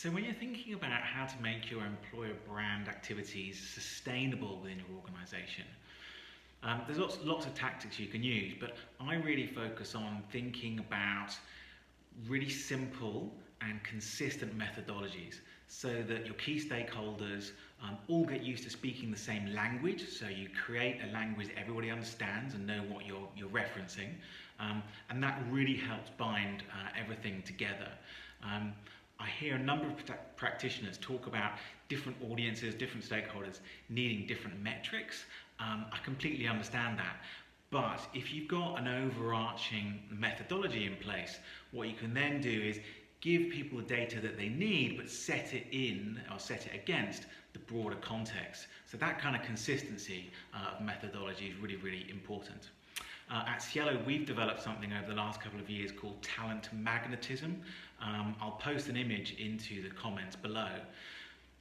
So when you're thinking about how to make your employer brand activities sustainable within your organization, there's lots of tactics you can use, but I really focus on thinking about really simple and consistent methodologies so that your key stakeholders all get used to speaking the same language. So you create a language that everybody understands and know what you're referencing, and that really helps bind everything together. I hear a number of practitioners talk about different audiences, different stakeholders needing different metrics. I completely understand that. But if you've got an overarching methodology in place, what you can then do is give people the data that they need, but set it in or set it against the broader context. So that kind of consistency of methodology is really, really important. At Cielo, we've developed something over the last couple of years called Talent Magnetism. I'll post an image into the comments below.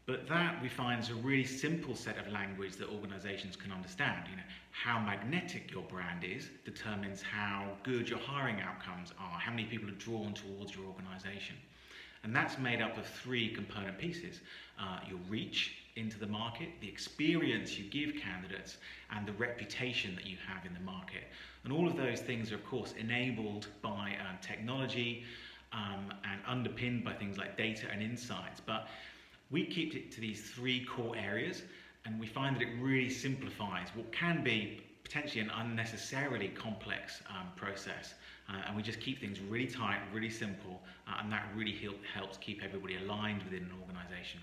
But that we find is a really simple set of language that organizations can understand. How magnetic your brand is determines how good your hiring outcomes are, how many people are drawn towards your organization. And that's made up of three component pieces. Your reach into the market, the experience you give candidates, and the reputation that you have in the market. And all of those things are, of course, enabled by technology and underpinned by things like data and insights. But we keep it to these three core areas, and we find that it really simplifies what can be potentially an unnecessarily complex process. And we just keep things really tight, really simple, and that really helps keep everybody aligned within an organization.